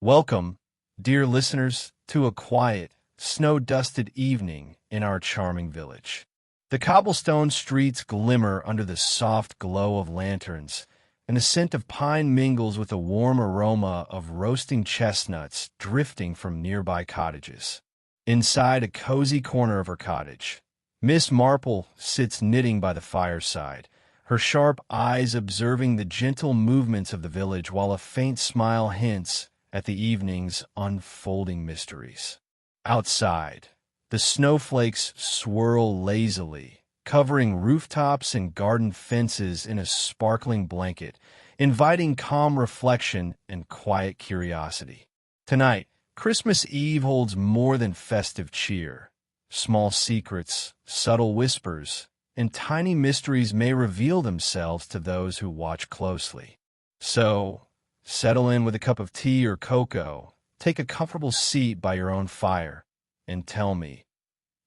Welcome, dear listeners, to a quiet, snow-dusted evening in our charming village. The cobblestone streets glimmer under the soft glow of lanterns, and the scent of pine mingles with the warm aroma of roasting chestnuts drifting from nearby cottages. Inside a cozy corner of her cottage, Miss Marple sits knitting by the fireside, her sharp eyes observing the gentle movements of the village while a faint smile hints at the evening's unfolding mysteries. Outside, the snowflakes swirl lazily, covering rooftops and garden fences in a sparkling blanket, inviting calm reflection and quiet curiosity. Tonight, Christmas Eve holds more than festive cheer. Small secrets, subtle whispers, and tiny mysteries may reveal themselves to those who watch closely. So, settle in with a cup of tea or cocoa, take a comfortable seat by your own fire, and tell me,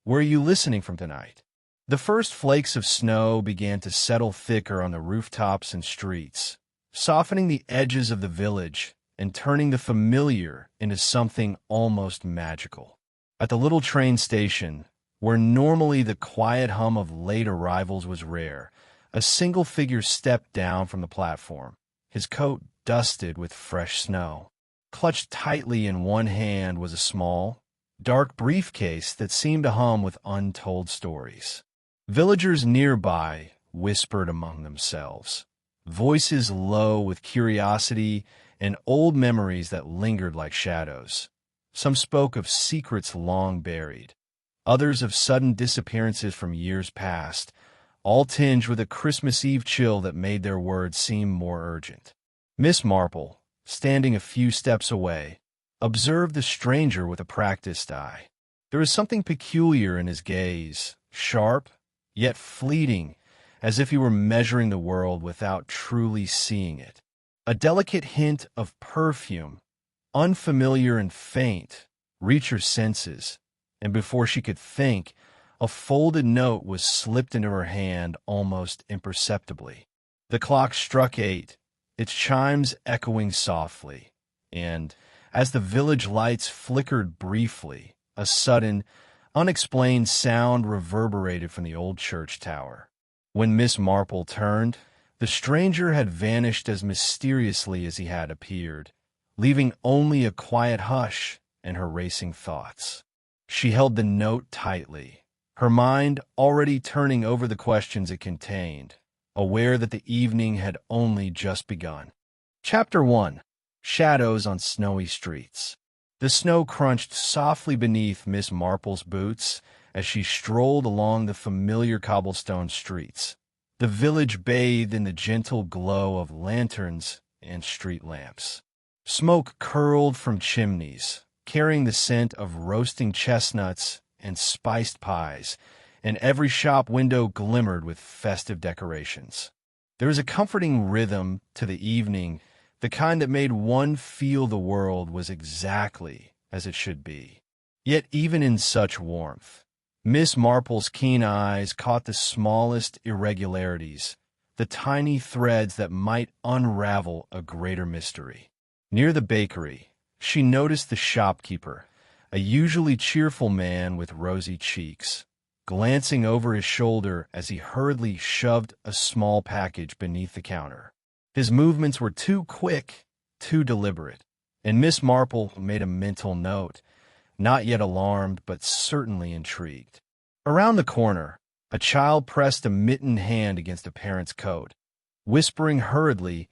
where are you listening from tonight? The first flakes of snow began to settle thicker on the rooftops and streets, softening the edges of the village and turning the familiar into something almost magical. At the little train station, where normally the quiet hum of late arrivals was rare, a single figure stepped down from the platform, his coat dusted with fresh snow. Clutched tightly in one hand was a small, dark briefcase that seemed to hum with untold stories. Villagers nearby whispered among themselves, voices low with curiosity and old memories that lingered like shadows. Some spoke of secrets long buried, others of sudden disappearances from years past, all tinged with a Christmas Eve chill that made their words seem more urgent. Miss Marple, standing a few steps away, observed the stranger with a practiced eye. There was something peculiar in his gaze, sharp, yet fleeting, as if he were measuring the world without truly seeing it. A delicate hint of perfume, unfamiliar and faint, reached her senses, and before she could think, a folded note was slipped into her hand almost imperceptibly. The clock struck 8, its chimes echoing softly, and, as the village lights flickered briefly, a sudden, unexplained sound reverberated from the old church tower. When Miss Marple turned, the stranger had vanished as mysteriously as he had appeared, leaving only a quiet hush and her racing thoughts. She held the note tightly, her mind already turning over the questions it contained, aware that the evening had only just begun. Chapter 1. Shadows on Snowy Streets. The snow crunched softly beneath Miss Marple's boots as she strolled along the familiar cobblestone streets. The village bathed in the gentle glow of lanterns and street lamps. Smoke curled from chimneys, carrying the scent of roasting chestnuts and spiced pies, and every shop window glimmered with festive decorations. There was a comforting rhythm to the evening, the kind that made one feel the world was exactly as it should be. Yet even in such warmth, Miss Marple's keen eyes caught the smallest irregularities, the tiny threads that might unravel a greater mystery. Near the bakery, she noticed the shopkeeper, a usually cheerful man with rosy cheeks, glancing over his shoulder as he hurriedly shoved a small package beneath the counter. His movements were too quick, too deliberate, and Miss Marple made a mental note, not yet alarmed but certainly intrigued. Around the corner, a child pressed a mittened hand against a parent's coat, whispering hurriedly,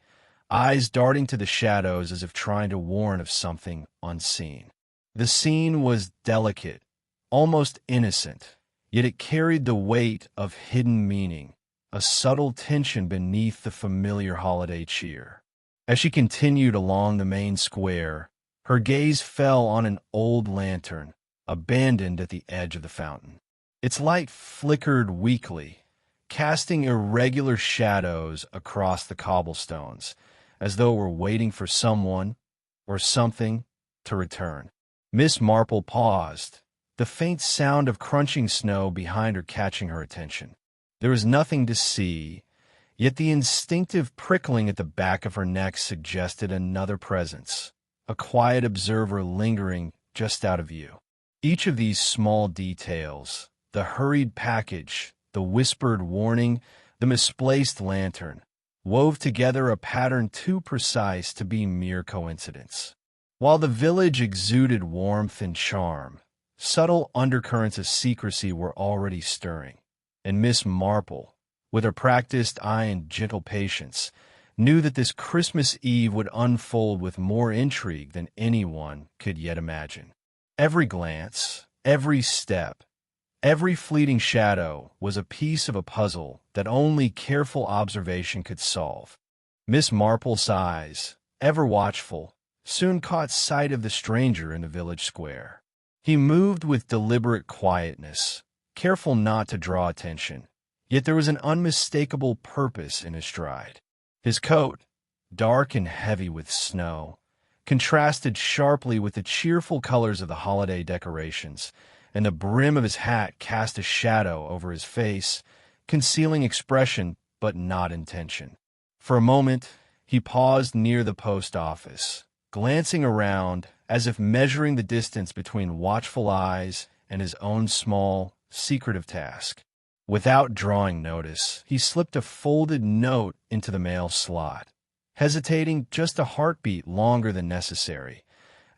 eyes darting to the shadows as if trying to warn of something unseen. The scene was delicate, almost innocent, yet it carried the weight of hidden meaning, a subtle tension beneath the familiar holiday cheer. As she continued along the main square, her gaze fell on an old lantern, abandoned at the edge of the fountain. Its light flickered weakly, casting irregular shadows across the cobblestones, as though it were waiting for someone or something to return. Miss Marple paused, the faint sound of crunching snow behind her catching her attention. There was nothing to see, yet the instinctive prickling at the back of her neck suggested another presence, a quiet observer lingering just out of view. Each of these small details, the hurried package, the whispered warning, the misplaced lantern, wove together a pattern too precise to be mere coincidence. While the village exuded warmth and charm, subtle undercurrents of secrecy were already stirring, and Miss Marple, with her practiced eye and gentle patience, knew that this Christmas Eve would unfold with more intrigue than anyone could yet imagine. Every glance, every step, every fleeting shadow was a piece of a puzzle that only careful observation could solve. Miss Marple's eyes, ever watchful, soon caught sight of the stranger in the village square. He moved with deliberate quietness, careful not to draw attention, yet there was an unmistakable purpose in his stride. His coat, dark and heavy with snow, contrasted sharply with the cheerful colors of the holiday decorations, and the brim of his hat cast a shadow over his face, concealing expression but not intention. For a moment, he paused near the post office, glancing around as if measuring the distance between watchful eyes and his own small, secretive task. Without drawing notice, he slipped a folded note into the mail slot, hesitating just a heartbeat longer than necessary,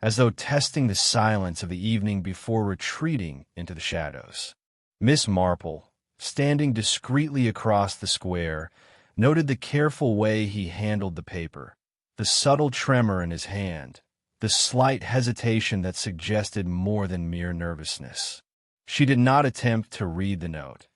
as though testing the silence of the evening before retreating into the shadows. Miss Marple, standing discreetly across the square, noted the careful way he handled the paper, the subtle tremor in his hand, the slight hesitation that suggested more than mere nervousness. She did not attempt to read the note,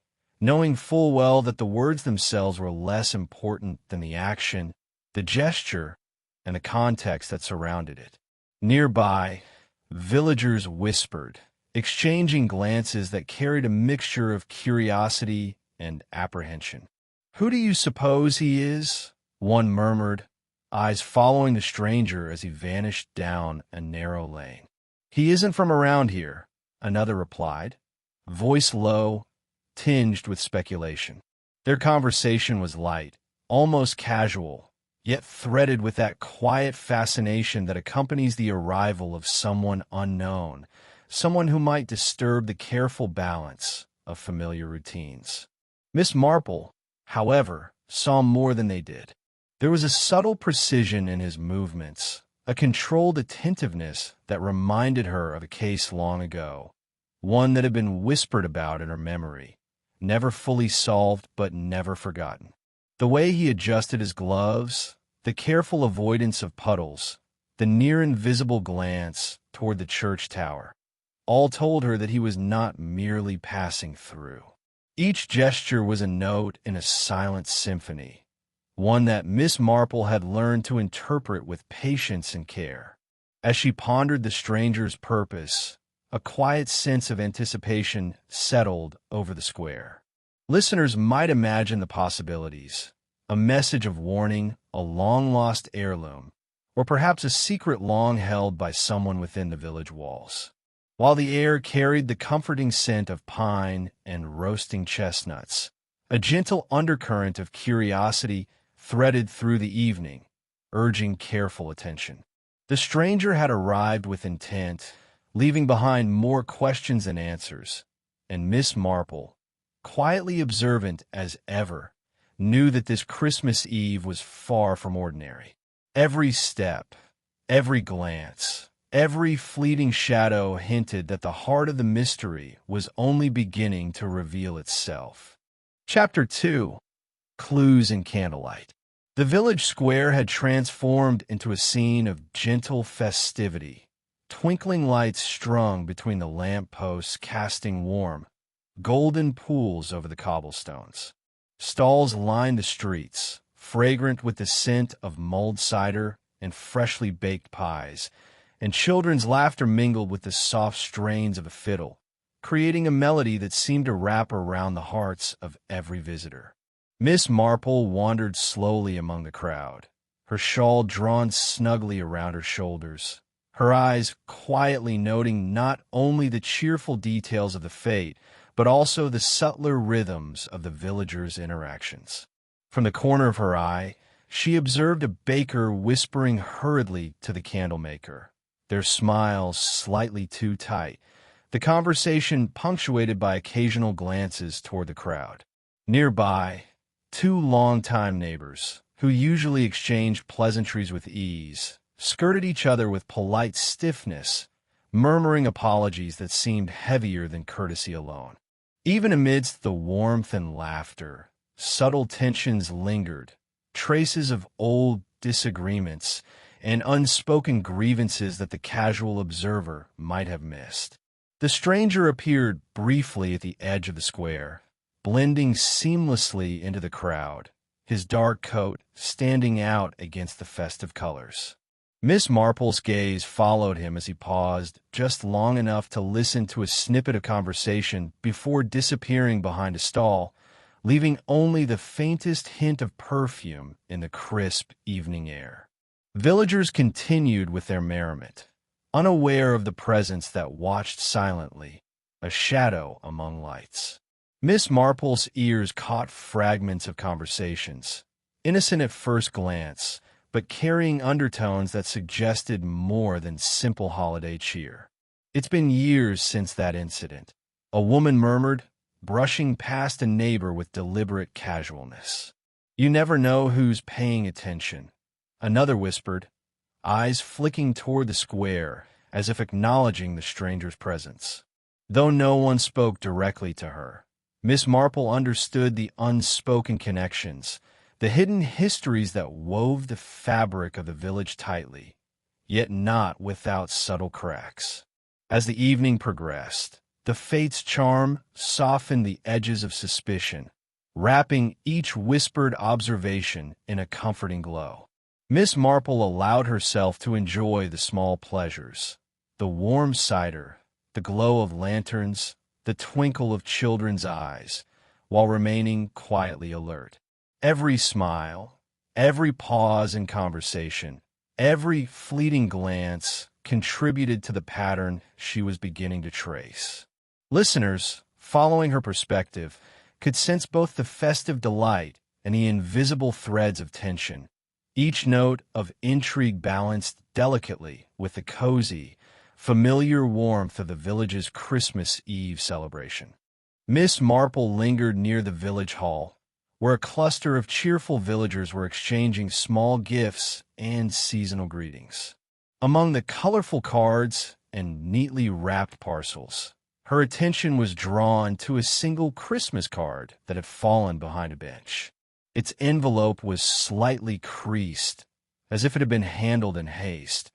knowing full well that the words themselves were less important than the action, the gesture, and the context that surrounded it. Nearby, villagers whispered, exchanging glances that carried a mixture of curiosity and apprehension. "Who do you suppose he is?" one murmured, eyes following the stranger as he vanished down a narrow lane. "He isn't from around here," another replied, voice low, tinged with speculation. Their conversation was light, almost casual, yet threaded with that quiet fascination that accompanies the arrival of someone unknown, someone who might disturb the careful balance of familiar routines. Miss Marple, however, saw more than they did. There was a subtle precision in his movements, a controlled attentiveness that reminded her of a case long ago, one that had been whispered about in her memory, never fully solved but never forgotten. The way he adjusted his gloves, the careful avoidance of puddles, the near-invisible glance toward the church tower, all told her that he was not merely passing through. Each gesture was a note in a silent symphony, one that Miss Marple had learned to interpret with patience and care. As she pondered the stranger's purpose, a quiet sense of anticipation settled over the square. Listeners might imagine the possibilities: a message of warning, a long-lost heirloom, or perhaps a secret long held by someone within the village walls. While the air carried the comforting scent of pine and roasting chestnuts, a gentle undercurrent of curiosity threaded through the evening, urging careful attention. The stranger had arrived with intent, leaving behind more questions than answers, and Miss Marple, quietly observant as ever, knew that this Christmas Eve was far from ordinary. Every step, every glance, every fleeting shadow hinted that the heart of the mystery was only beginning to reveal itself. Chapter 2. Clues in Candlelight. The village square had transformed into a scene of gentle festivity, twinkling lights strung between the lamp posts casting warm, golden pools over the cobblestones. Stalls lined the streets, fragrant with the scent of mulled cider and freshly baked pies, and children's laughter mingled with the soft strains of a fiddle, creating a melody that seemed to wrap around the hearts of every visitor. Miss Marple wandered slowly among the crowd, her shawl drawn snugly around her shoulders, her eyes quietly noting not only the cheerful details of the fete, but also the subtler rhythms of the villagers' interactions. From the corner of her eye, She observed a baker whispering hurriedly to the candlemaker, their smiles slightly too tight, the conversation punctuated by occasional glances toward the crowd. Nearby, two longtime neighbors, who usually exchanged pleasantries with ease, skirted each other with polite stiffness, murmuring apologies that seemed heavier than courtesy alone. Even amidst the warmth and laughter, subtle tensions lingered, traces of old disagreements and unspoken grievances that the casual observer might have missed. The stranger appeared briefly at the edge of the square, blending seamlessly into the crowd, his dark coat standing out against the festive colors. Miss Marple's gaze followed him as he paused just long enough to listen to a snippet of conversation before disappearing behind a stall, leaving only the faintest hint of perfume in the crisp evening air. Villagers continued with their merriment, unaware of the presence that watched silently, a shadow among lights. Miss Marple's ears caught fragments of conversations, innocent at first glance, but carrying undertones that suggested more than simple holiday cheer. "It's been years since that incident," a woman murmured, brushing past a neighbor with deliberate casualness. "You never know who's paying attention," another whispered, eyes flicking toward the square as if acknowledging the stranger's presence. Though no one spoke directly to her, Miss Marple understood the unspoken connections, the hidden histories that wove the fabric of the village tightly, yet not without subtle cracks. As the evening progressed, the fate's charm softened the edges of suspicion, wrapping each whispered observation in a comforting glow. Miss Marple allowed herself to enjoy the small pleasures, the warm cider, the glow of lanterns, the twinkle of children's eyes, while remaining quietly alert. Every smile, every pause in conversation, every fleeting glance contributed to the pattern she was beginning to trace. Listeners, following her perspective, could sense both the festive delight and the invisible threads of tension, each note of intrigue balanced delicately with the cozy, familiar warmth of the village's Christmas Eve celebration. Miss Marple lingered near the village hall, where a cluster of cheerful villagers were exchanging small gifts and seasonal greetings. Among the colorful cards and neatly wrapped parcels, her attention was drawn to a single Christmas card that had fallen behind a bench. Its envelope was slightly creased, as if it had been handled in haste,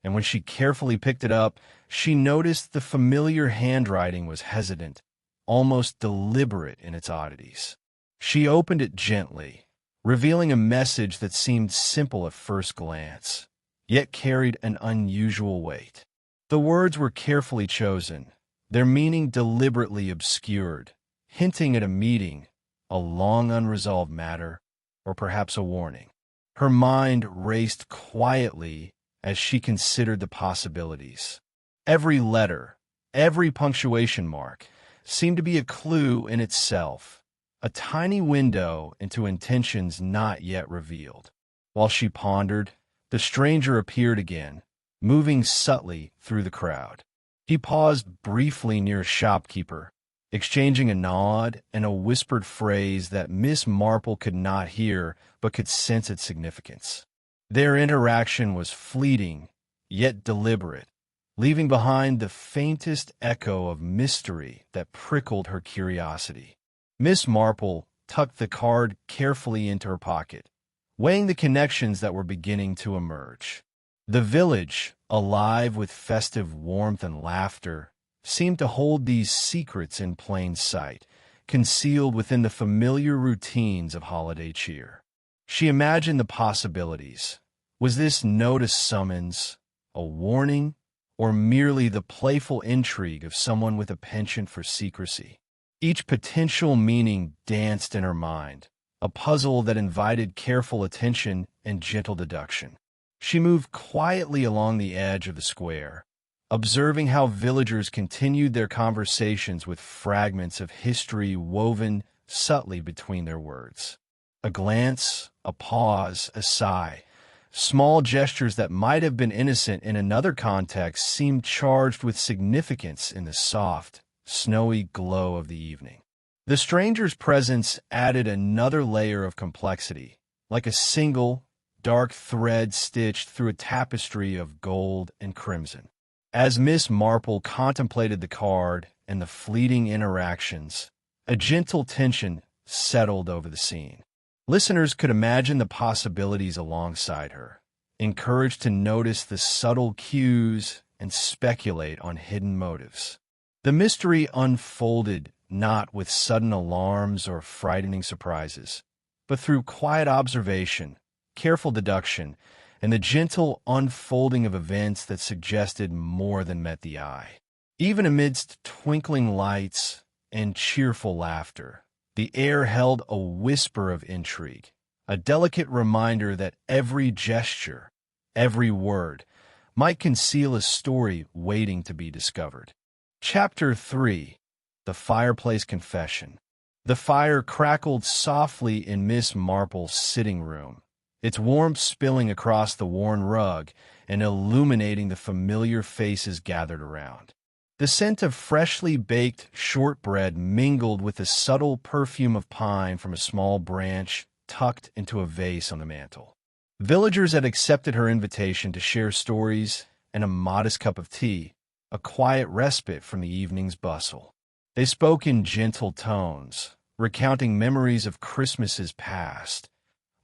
and when she carefully picked it up, she noticed the familiar handwriting was hesitant, almost deliberate in its oddities. She opened it gently, revealing a message that seemed simple at first glance, yet carried an unusual weight. The words were carefully chosen, their meaning deliberately obscured, hinting at a meeting, a long unresolved matter, or perhaps a warning. Her mind raced quietly as she considered the possibilities. Every letter, every punctuation mark, seemed to be a clue in itself, a tiny window into intentions not yet revealed. While she pondered, the stranger appeared again, moving subtly through the crowd. He paused briefly near a shopkeeper, exchanging a nod and a whispered phrase that Miss Marple could not hear but could sense its significance. Their interaction was fleeting, yet deliberate, leaving behind the faintest echo of mystery that prickled her curiosity. Miss Marple tucked the card carefully into her pocket, weighing the connections that were beginning to emerge. The village, alive with festive warmth and laughter, seemed to hold these secrets in plain sight, concealed within the familiar routines of holiday cheer. She imagined the possibilities. Was this note a summons, a warning, or merely the playful intrigue of someone with a penchant for secrecy? Each potential meaning danced in her mind, a puzzle that invited careful attention and gentle deduction. She moved quietly along the edge of the square, observing how villagers continued their conversations with fragments of history woven subtly between their words. A glance, a pause, a sigh. Small gestures that might have been innocent in another context seemed charged with significance in the soft, snowy glow of the evening. The stranger's presence added another layer of complexity, like a single, dark thread stitched through a tapestry of gold and crimson. As Miss Marple contemplated the card and the fleeting interactions, a gentle tension settled over the scene. Listeners could imagine the possibilities alongside her, encouraged to notice the subtle cues and speculate on hidden motives. The mystery unfolded not with sudden alarms or frightening surprises, but through quiet observation, careful deduction, and the gentle unfolding of events that suggested more than met the eye. Even amidst twinkling lights and cheerful laughter, the air held a whisper of intrigue, a delicate reminder that every gesture, every word, might conceal a story waiting to be discovered. Chapter 3. The Fireplace Confession. The fire crackled softly in Miss Marple's sitting room, its warmth spilling across the worn rug and illuminating the familiar faces gathered around. The scent of freshly baked shortbread mingled with the subtle perfume of pine from a small branch tucked into a vase on the mantel. Villagers had accepted her invitation to share stories and a modest cup of tea, a quiet respite from the evening's bustle. They spoke in gentle tones, recounting memories of Christmases past,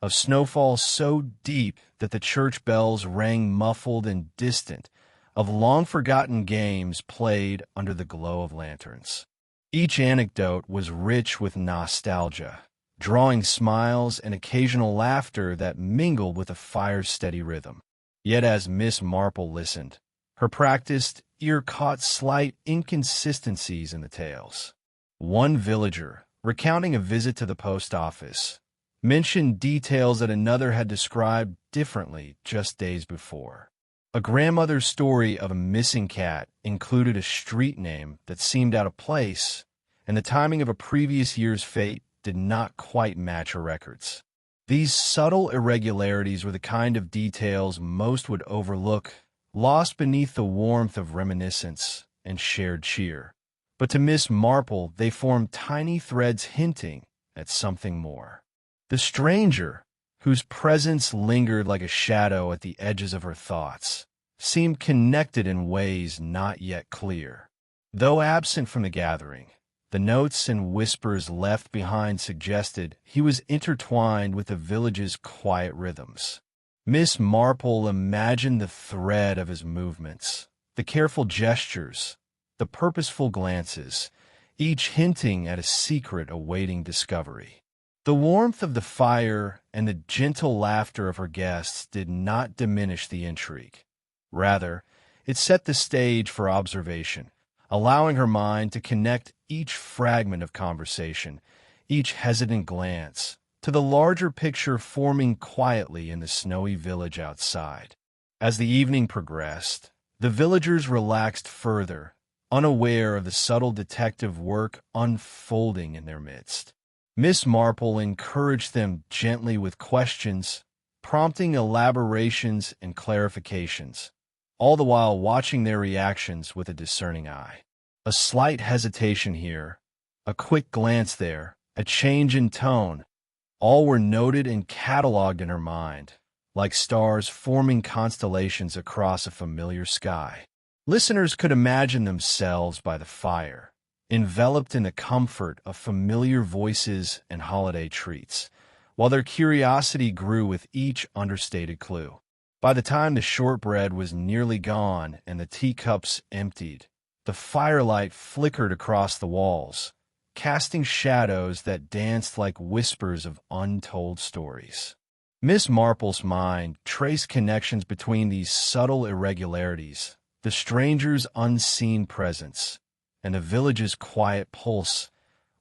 of snowfall so deep that the church bells rang muffled and distant, of long-forgotten games played under the glow of lanterns. Each anecdote was rich with nostalgia, drawing smiles and occasional laughter that mingled with the fire's steady rhythm. Yet as Miss Marple listened, her practiced ear caught slight inconsistencies in the tales. One villager, recounting a visit to the post office, mentioned details that another had described differently just days before. A grandmother's story of a missing cat included a street name that seemed out of place, and the timing of a previous year's fate did not quite match her records. These subtle irregularities were the kind of details most would overlook, lost beneath the warmth of reminiscence and shared cheer. But to Miss Marple, they formed tiny threads hinting at something more. The stranger, whose presence lingered like a shadow at the edges of her thoughts, seemed connected in ways not yet clear. Though absent from the gathering, the notes and whispers left behind suggested he was intertwined with the village's quiet rhythms. Miss Marple imagined the thread of his movements, the careful gestures, the purposeful glances, each hinting at a secret awaiting discovery. The warmth of the fire and the gentle laughter of her guests did not diminish the intrigue. Rather, it set the stage for observation, allowing her mind to connect each fragment of conversation, each hesitant glance, to the larger picture forming quietly in the snowy village outside. As the evening progressed, the villagers relaxed further, unaware of the subtle detective work unfolding in their midst. Miss Marple encouraged them gently with questions, prompting elaborations and clarifications, all the while watching their reactions with a discerning eye. A slight hesitation here, a quick glance there, a change in tone, all were noted and cataloged in her mind, like stars forming constellations across a familiar sky. Listeners could imagine themselves by the fire, enveloped in the comfort of familiar voices and holiday treats, while their curiosity grew with each understated clue. By the time the shortbread was nearly gone and the teacups emptied, the firelight flickered across the walls, casting shadows that danced like whispers of untold stories. Miss Marple's mind traced connections between these subtle irregularities, the stranger's unseen presence, and the village's quiet pulse,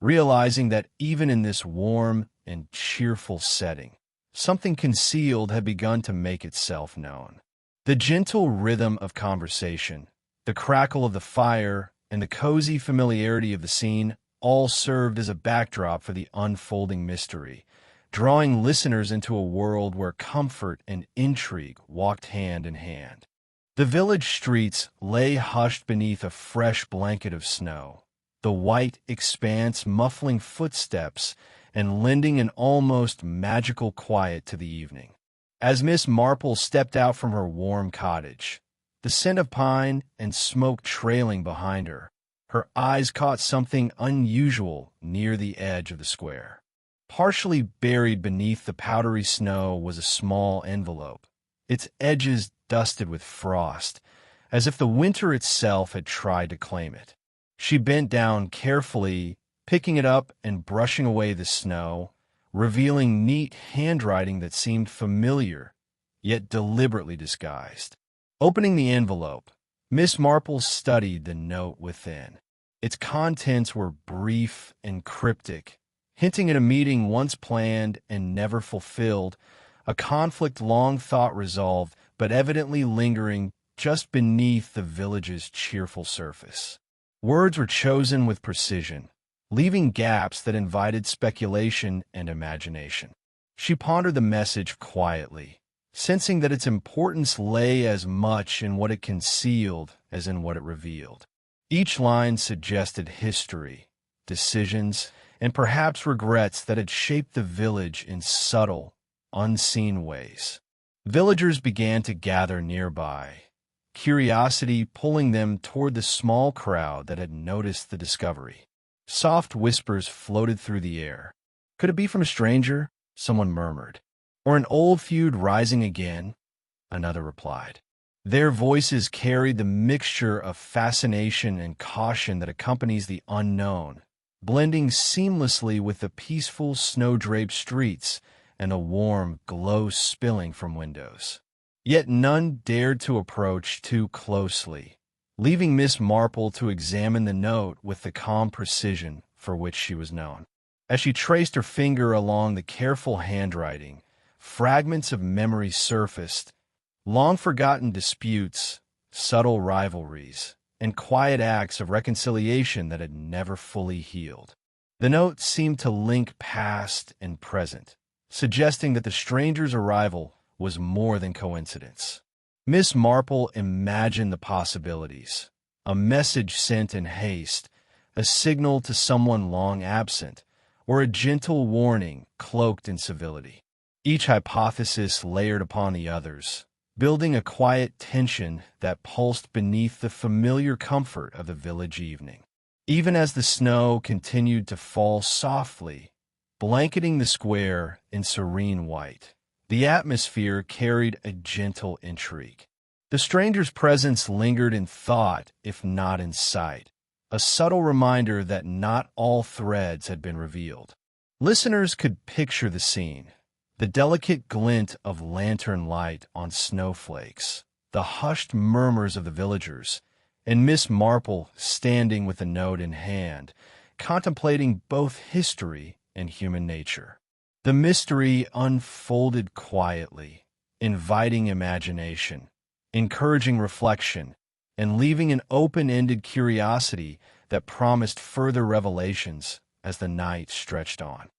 realizing that even in this warm and cheerful setting, something concealed had begun to make itself known. The gentle rhythm of conversation, the crackle of the fire, and the cozy familiarity of the scene all served as a backdrop for the unfolding mystery, drawing listeners into a world where comfort and intrigue walked hand in hand. The village streets lay hushed beneath a fresh blanket of snow, the white expanse muffling footsteps and lending an almost magical quiet to the evening. As Miss Marple stepped out from her warm cottage, the scent of pine and smoke trailing behind her, her eyes caught something unusual near the edge of the square. Partially buried beneath the powdery snow was a small envelope, its edges dusted with frost, as if the winter itself had tried to claim it. She bent down carefully, picking it up and brushing away the snow, revealing neat handwriting that seemed familiar, yet deliberately disguised. Opening the envelope, Miss Marple studied the note within. Its contents were brief and cryptic, hinting at a meeting once planned and never fulfilled, a conflict long thought resolved, but evidently lingering just beneath the village's cheerful surface. Words were chosen with precision, leaving gaps that invited speculation and imagination. She pondered the message quietly, sensing that its importance lay as much in what it concealed as in what it revealed. Each line suggested history, decisions, and perhaps regrets that had shaped the village in subtle, unseen ways. Villagers began to gather nearby, curiosity pulling them toward the small crowd that had noticed the discovery. Soft whispers floated through the air. "Could it be from a stranger?" someone murmured. "Or an old feud rising again?" another replied. Their voices carried the mixture of fascination and caution that accompanies the unknown, blending seamlessly with the peaceful snow-draped streets and a warm glow spilling from windows. Yet none dared to approach too closely, leaving Miss Marple to examine the note with the calm precision for which she was known. As she traced her finger along the careful handwriting, fragments of memory surfaced, long-forgotten disputes, subtle rivalries, and quiet acts of reconciliation that had never fully healed. The note seemed to link past and present, suggesting that the stranger's arrival was more than coincidence. Miss Marple imagined the possibilities: a message sent in haste, a signal to someone long absent, or a gentle warning cloaked in civility. Each hypothesis layered upon the others, building a quiet tension that pulsed beneath the familiar comfort of the village evening. Even as the snow continued to fall softly, blanketing the square in serene white, the atmosphere carried a gentle intrigue. The stranger's presence lingered in thought, if not in sight, a subtle reminder that not all threads had been revealed. Listeners could picture the scene: the delicate glint of lantern light on snowflakes, the hushed murmurs of the villagers, and Miss Marple standing with the note in hand, contemplating both history and human nature. The mystery unfolded quietly, inviting imagination, encouraging reflection, and leaving an open-ended curiosity that promised further revelations as the night stretched on.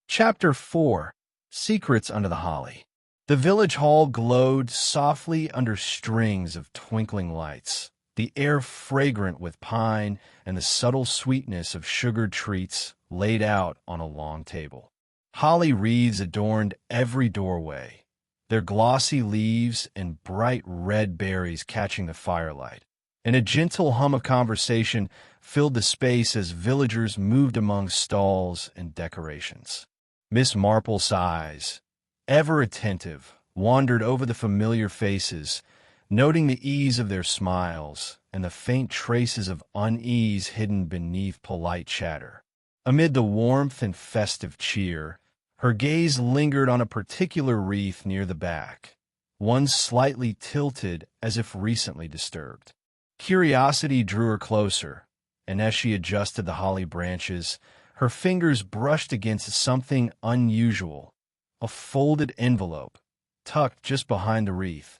Chapter 4: Secrets Under the Holly. The village hall glowed softly under strings of twinkling lights, the air fragrant with pine and the subtle sweetness of sugared treats laid out on a long table. Holly wreaths adorned every doorway, their glossy leaves and bright red berries catching the firelight, and a gentle hum of conversation filled the space as villagers moved among stalls and decorations. Miss Marple's eyes, ever attentive, wandered over the familiar faces, noting the ease of their smiles and the faint traces of unease hidden beneath polite chatter. Amid the warmth and festive cheer, her gaze lingered on a particular wreath near the back, one slightly tilted as if recently disturbed. Curiosity drew her closer, and as she adjusted the holly branches, her fingers brushed against something unusual: a folded envelope, tucked just behind the wreath,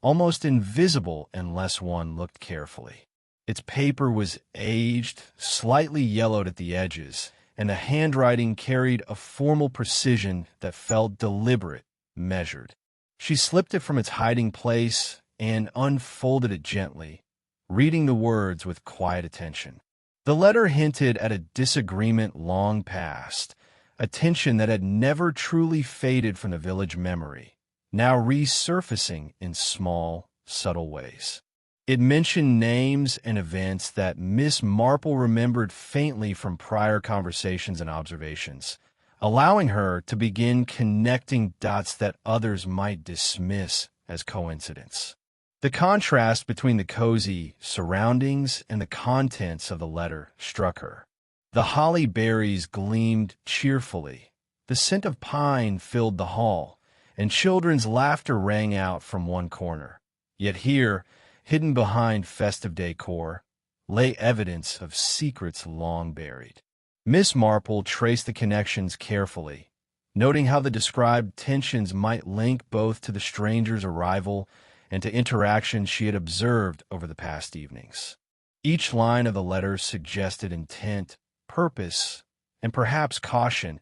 almost invisible unless one looked carefully. Its paper was aged, slightly yellowed at the edges, and the handwriting carried a formal precision that felt deliberate, measured. She slipped it from its hiding place and unfolded it gently, reading the words with quiet attention. The letter hinted at a disagreement long past, a tension that had never truly faded from the village memory, now resurfacing in small, subtle ways. It mentioned names and events that Miss Marple remembered faintly from prior conversations and observations, allowing her to begin connecting dots that others might dismiss as coincidence. The contrast between the cozy surroundings and the contents of the letter struck her. The holly berries gleamed cheerfully, the scent of pine filled the hall, and children's laughter rang out from one corner. Yet here, hidden behind festive decor, lay evidence of secrets long buried. Miss Marple traced the connections carefully, noting how the described tensions might link both to the stranger's arrival and to interactions she had observed over the past evenings. Each line of the letter suggested intent, purpose, and perhaps caution,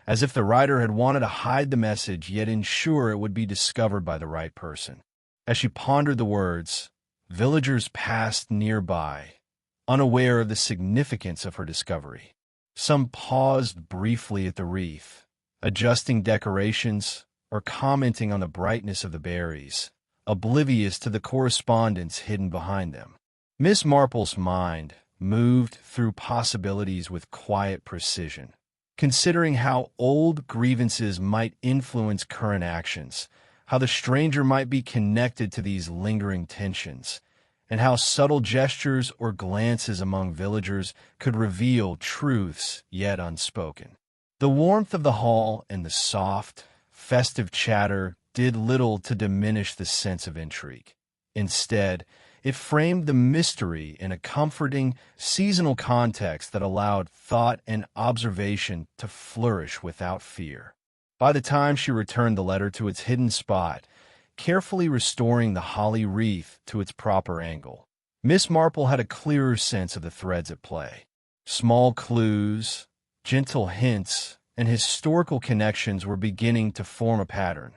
as if the writer had wanted to hide the message yet ensure it would be discovered by the right person. As she pondered the words, villagers passed nearby, unaware of the significance of her discovery. Some paused briefly at the wreath, adjusting decorations or commenting on the brightness of the berries, oblivious to the correspondence hidden behind them. Miss Marple's mind moved through possibilities with quiet precision, considering how old grievances might influence current actions, how the stranger might be connected to these lingering tensions, and how subtle gestures or glances among villagers could reveal truths yet unspoken. The warmth of the hall and the soft, festive chatter did little to diminish the sense of intrigue. Instead, it framed the mystery in a comforting, seasonal context that allowed thought and observation to flourish without fear. By the time she returned the letter to its hidden spot, carefully restoring the holly wreath to its proper angle, Miss Marple had a clearer sense of the threads at play. Small clues, gentle hints, and historical connections were beginning to form a pattern,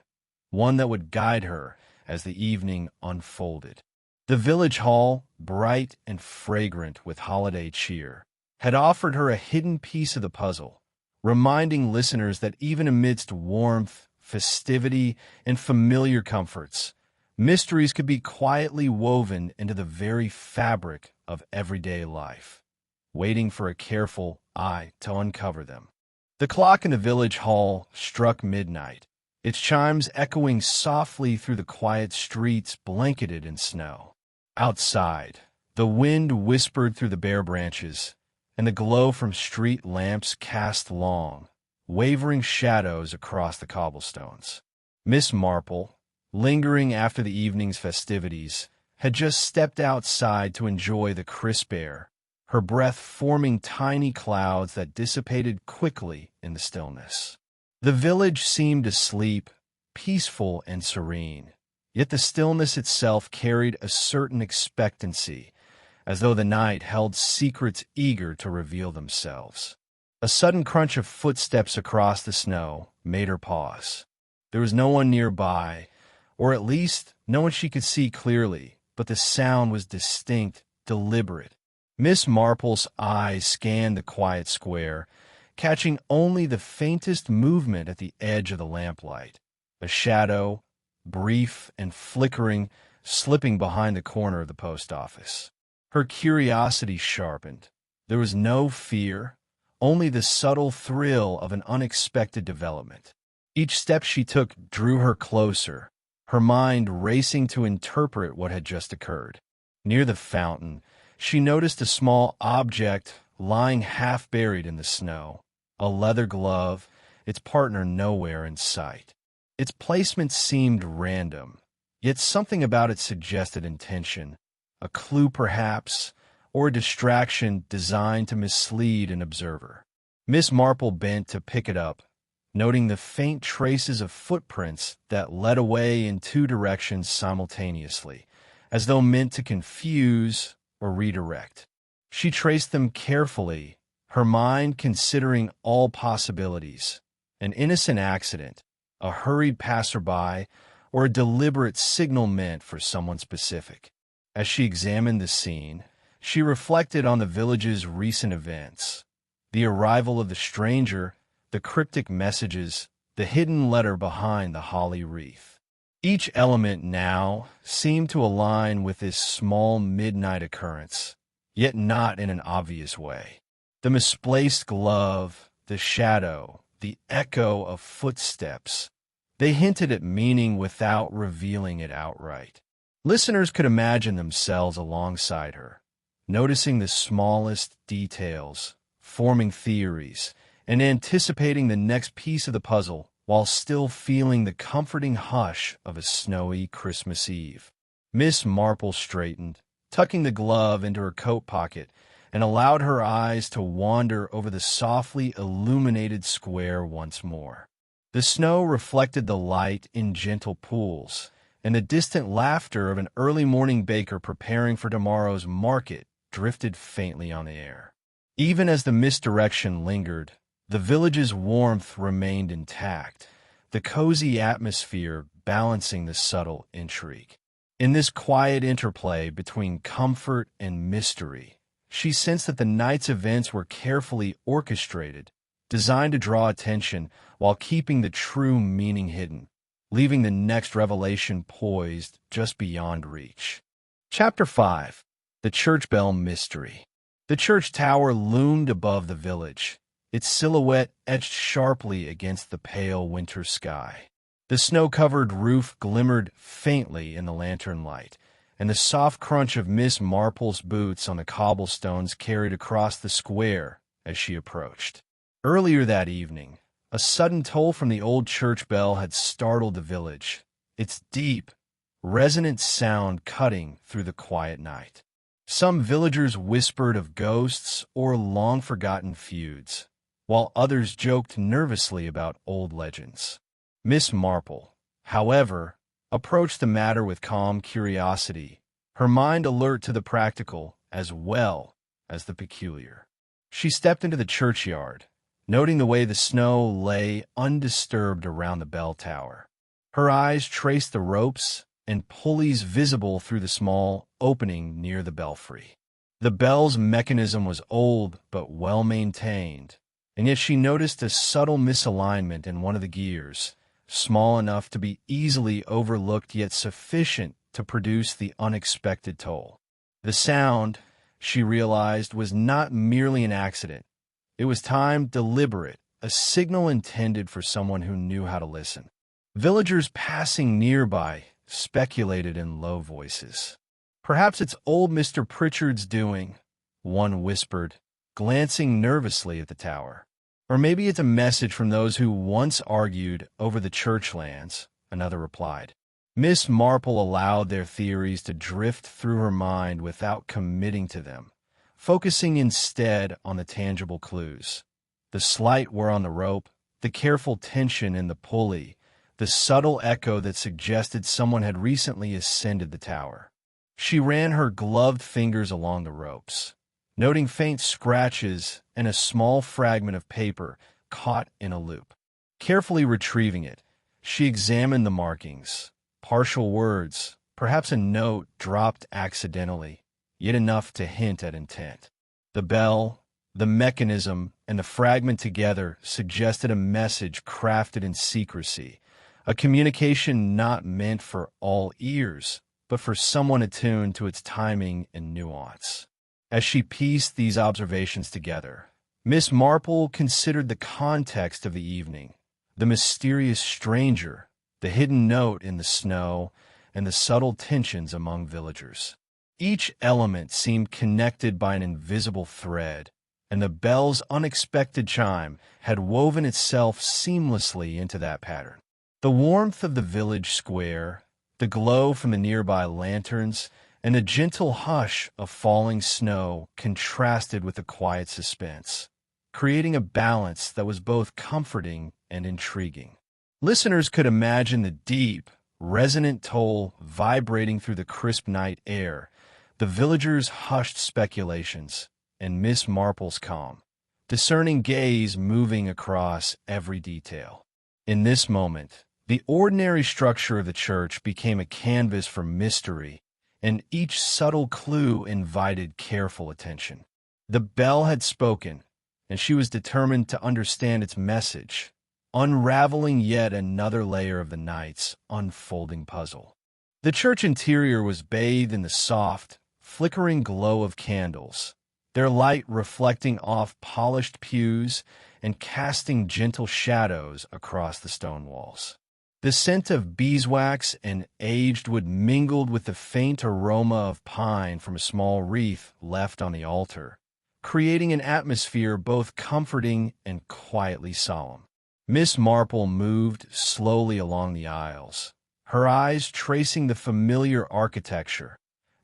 one that would guide her as the evening unfolded. The village hall, bright and fragrant with holiday cheer, had offered her a hidden piece of the puzzle, reminding listeners that even amidst warmth, festivity, and familiar comforts, mysteries could be quietly woven into the very fabric of everyday life, waiting for a careful eye to uncover them. The clock in the village hall struck midnight, its chimes echoing softly through the quiet streets blanketed in snow. Outside, the wind whispered through the bare branches, and the glow from street lamps cast long, wavering shadows across the cobblestones. Miss Marple, lingering after the evening's festivities, had just stepped outside to enjoy the crisp air, her breath forming tiny clouds that dissipated quickly in the stillness. The village seemed asleep, peaceful and serene, yet the stillness itself carried a certain expectancy, as though the night held secrets eager to reveal themselves. A sudden crunch of footsteps across the snow made her pause. There was no one nearby, or at least no one she could see clearly, but the sound was distinct, deliberate. Miss Marple's eyes scanned the quiet square, catching only the faintest movement at the edge of the lamplight, a shadow, brief and flickering, slipping behind the corner of the post office. Her curiosity sharpened. There was no fear, only the subtle thrill of an unexpected development. Each step she took drew her closer, her mind racing to interpret what had just occurred. Near the fountain, she noticed a small object lying half buried in the snow, a leather glove, its partner nowhere in sight. Its placement seemed random, yet something about it suggested intention, a clue perhaps, or a distraction designed to mislead an observer. Miss Marple bent to pick it up, noting the faint traces of footprints that led away in two directions simultaneously, as though meant to confuse or redirect. She traced them carefully, her mind considering all possibilities: an innocent accident, a hurried passerby, or a deliberate signal meant for someone specific. As she examined the scene, she reflected on the village's recent events: the arrival of the stranger, the cryptic messages, the hidden letter behind the holly wreath. Each element now seemed to align with this small midnight occurrence, yet not in an obvious way. The misplaced glove, the shadow, the echo of footsteps, they hinted at meaning without revealing it outright. Listeners could imagine themselves alongside her, noticing the smallest details, forming theories, and anticipating the next piece of the puzzle while still feeling the comforting hush of a snowy Christmas Eve. Miss Marple straightened, tucking the glove into her coat pocket, and allowed her eyes to wander over the softly illuminated square once more. The snow reflected the light in gentle pools, and the distant laughter of an early morning baker preparing for tomorrow's market drifted faintly on the air. Even as the misdirection lingered, the village's warmth remained intact, the cozy atmosphere balancing the subtle intrigue. In this quiet interplay between comfort and mystery, she sensed that the night's events were carefully orchestrated, designed to draw attention while keeping the true meaning hidden, leaving the next revelation poised just beyond reach. Chapter 5. The Church Bell Mystery. The church tower loomed above the village, its silhouette etched sharply against the pale winter sky. The snow-covered roof glimmered faintly in the lantern light, and the soft crunch of Miss Marple's boots on the cobblestones carried across the square as she approached. Earlier that evening, a sudden toll from the old church bell had startled the village, its deep, resonant sound cutting through the quiet night. Some villagers whispered of ghosts or long-forgotten feuds, while others joked nervously about old legends. Miss Marple, however, approached the matter with calm curiosity, her mind alert to the practical as well as the peculiar. She stepped into the churchyard, noting the way the snow lay undisturbed around the bell tower. Her eyes traced the ropes and pulleys visible through the small opening near the belfry. The bell's mechanism was old but well-maintained, and yet she noticed a subtle misalignment in one of the gears, small enough to be easily overlooked yet sufficient to produce the unexpected toll. The sound, she realized, was not merely an accident. It was timed deliberate, a signal intended for someone who knew how to listen. Villagers passing nearby speculated in low voices. "Perhaps it's old Mr. Pritchard's doing," one whispered, glancing nervously at the tower. "Or maybe it's a message from those who once argued over the church lands," another replied. Miss Marple allowed their theories to drift through her mind without committing to them, focusing instead on the tangible clues: the slight wear on the rope, the careful tension in the pulley, the subtle echo that suggested someone had recently ascended the tower. She ran her gloved fingers along the ropes, noting faint scratches and a small fragment of paper caught in a loop. Carefully retrieving it, she examined the markings: partial words, perhaps a note dropped accidentally, yet enough to hint at intent. The bell, the mechanism, and the fragment together suggested a message crafted in secrecy, a communication not meant for all ears, but for someone attuned to its timing and nuance. As she pieced these observations together, Miss Marple considered the context of the evening: the mysterious stranger, the hidden note in the snow, and the subtle tensions among villagers. Each element seemed connected by an invisible thread, and the bell's unexpected chime had woven itself seamlessly into that pattern. The warmth of the village square, the glow from the nearby lanterns, and the gentle hush of falling snow contrasted with the quiet suspense, creating a balance that was both comforting and intriguing. Listeners could imagine the deep, resonant toll vibrating through the crisp night air, the villagers' hushed speculations, and Miss Marple's calm, discerning gaze moving across every detail. In this moment, the ordinary structure of the church became a canvas for mystery, and each subtle clue invited careful attention. The bell had spoken, and she was determined to understand its message, unraveling yet another layer of the night's unfolding puzzle. The church interior was bathed in the soft, flickering glow of candles, their light reflecting off polished pews and casting gentle shadows across the stone walls. The scent of beeswax and aged wood mingled with the faint aroma of pine from a small wreath left on the altar, creating an atmosphere both comforting and quietly solemn. Miss Marple moved slowly along the aisles, her eyes tracing the familiar architecture,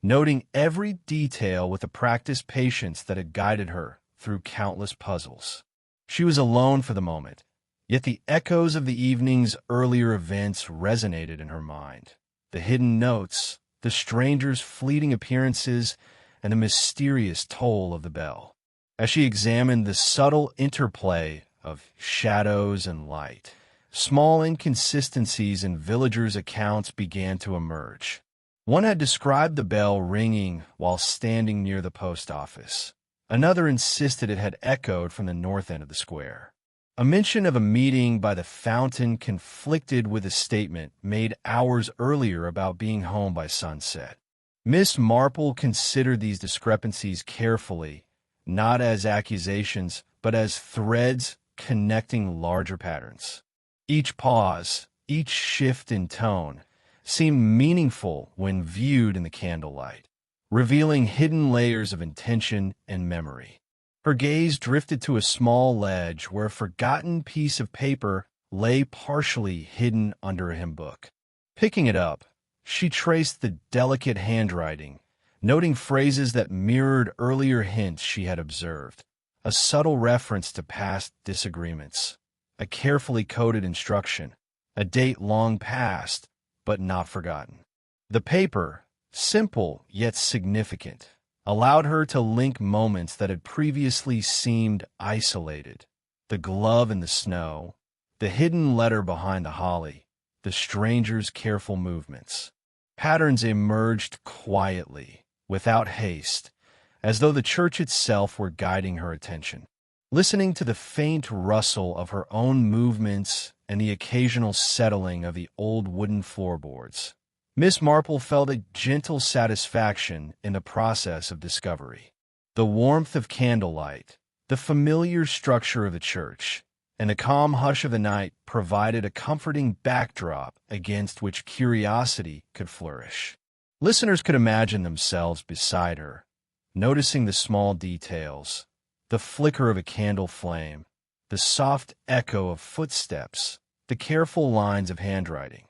noting every detail with a practiced patience that had guided her through countless puzzles. She was alone for the moment, yet the echoes of the evening's earlier events resonated in her mind. The hidden notes, the stranger's fleeting appearances, and the mysterious toll of the bell. As she examined the subtle interplay of shadows and light, small inconsistencies in villagers' accounts began to emerge. One had described the bell ringing while standing near the post office. Another insisted it had echoed from the north end of the square. A mention of a meeting by the fountain conflicted with a statement made hours earlier about being home by sunset. Miss Marple considered these discrepancies carefully, not as accusations, but as threads connecting larger patterns. Each pause, each shift in tone, seemed meaningful when viewed in the candlelight, revealing hidden layers of intention and memory. Her gaze drifted to a small ledge where a forgotten piece of paper lay partially hidden under a hymn book. Picking it up, she traced the delicate handwriting, noting phrases that mirrored earlier hints she had observed, a subtle reference to past disagreements, a carefully coded instruction, a date long past but not forgotten. The paper, simple yet significant, allowed her to link moments that had previously seemed isolated: the glove in the snow, the hidden letter behind the holly, the stranger's careful movements. Patterns emerged quietly, without haste, as though the church itself were guiding her attention. Listening to the faint rustle of her own movements and the occasional settling of the old wooden floorboards, Miss Marple felt a gentle satisfaction in the process of discovery. The warmth of candlelight, the familiar structure of the church, and the calm hush of the night provided a comforting backdrop against which curiosity could flourish. Listeners could imagine themselves beside her, noticing the small details, the flicker of a candle flame, the soft echo of footsteps, the careful lines of handwriting,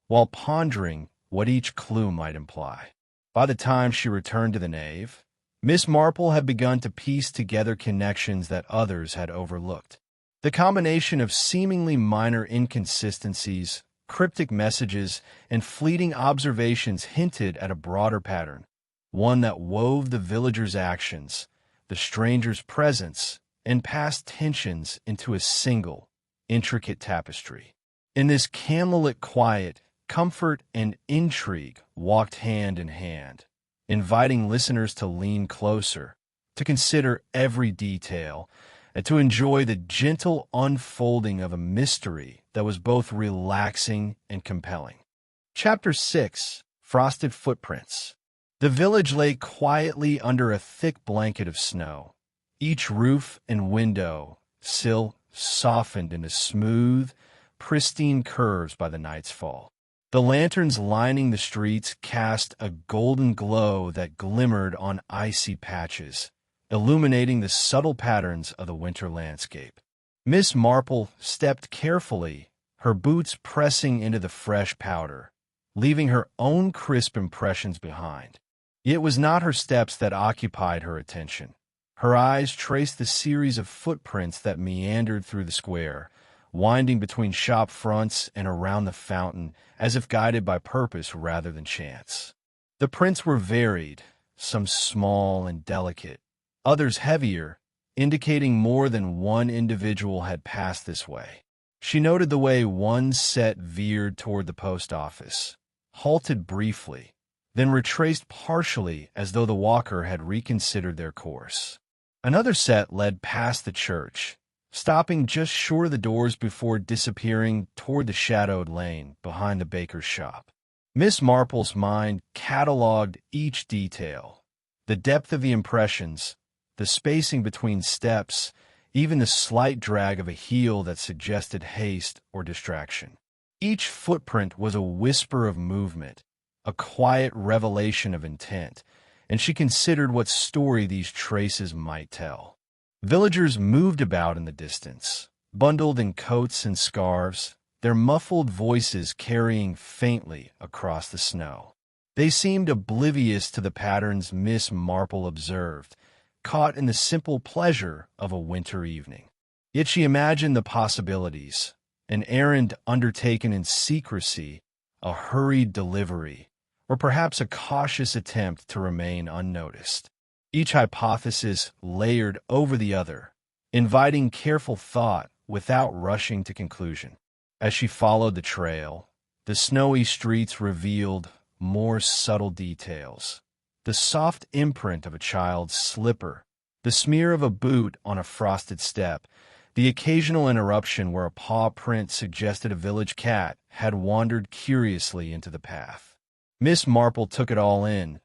while pondering what each clue might imply. By the time she returned to the nave, Miss Marple had begun to piece together connections that others had overlooked. The combination of seemingly minor inconsistencies, cryptic messages, and fleeting observations hinted at a broader pattern, one that wove the villagers' actions, the stranger's presence, and past tensions into a single, intricate tapestry. In this candlelit quiet, comfort and intrigue walked hand in hand, inviting listeners to lean closer, to consider every detail, and to enjoy the gentle unfolding of a mystery that was both relaxing and compelling. Chapter 6: Frosted Footprints. The village lay quietly under a thick blanket of snow, each roof and window sill softened into smooth, pristine curves by the night's fall. The lanterns lining the streets cast a golden glow that glimmered on icy patches, illuminating the subtle patterns of the winter landscape. Miss Marple stepped carefully, her boots pressing into the fresh powder, leaving her own crisp impressions behind. It was not her steps that occupied her attention. Her eyes traced the series of footprints that meandered through the square, winding between shop fronts and around the fountain as if guided by purpose rather than chance. The prints were varied, some small and delicate, others heavier, indicating more than one individual had passed this way. She noted the way one set veered toward the post office, halted briefly, then retraced partially as though the walker had reconsidered their course. Another set led past the church, stopping just short of the doors before disappearing toward the shadowed lane behind the baker's shop. Miss Marple's mind catalogued each detail, the depth of the impressions, the spacing between steps, even the slight drag of a heel that suggested haste or distraction. Each footprint was a whisper of movement, a quiet revelation of intent, and she considered what story these traces might tell. Villagers moved about in the distance, bundled in coats and scarves, their muffled voices carrying faintly across the snow. They seemed oblivious to the patterns Miss Marple observed, caught in the simple pleasure of a winter evening. Yet she imagined the possibilities, an errand undertaken in secrecy, a hurried delivery, or perhaps a cautious attempt to remain unnoticed. Each hypothesis layered over the other, inviting careful thought without rushing to conclusion. As she followed the trail, the snowy streets revealed more subtle details. The soft imprint of a child's slipper, the smear of a boot on a frosted step, the occasional interruption where a paw print suggested a village cat had wandered curiously into the path. Miss Marple took it all in,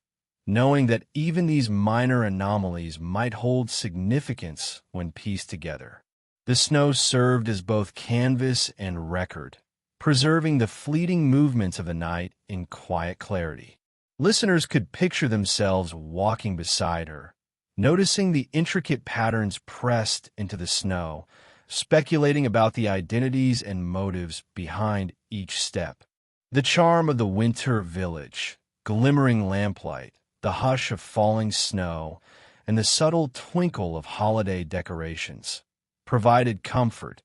knowing that even these minor anomalies might hold significance when pieced together. The snow served as both canvas and record, preserving the fleeting movements of the night in quiet clarity. Listeners could picture themselves walking beside her, noticing the intricate patterns pressed into the snow, speculating about the identities and motives behind each step. The charm of the winter village, glimmering lamplight, the hush of falling snow, and the subtle twinkle of holiday decorations provided comfort,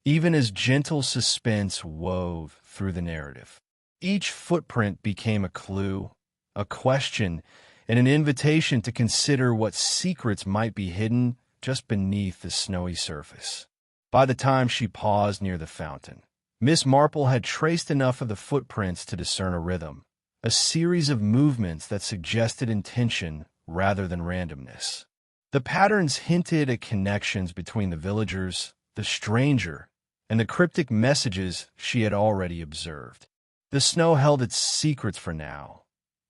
even as gentle suspense wove through the narrative. Each footprint became a clue, a question, and an invitation to consider what secrets might be hidden just beneath the snowy surface. By the time she paused near the fountain, Miss Marple had traced enough of the footprints to discern a rhythm, a series of movements that suggested intention rather than randomness. The patterns hinted at connections between the villagers, the stranger, and the cryptic messages she had already observed. The snow held its secrets for now,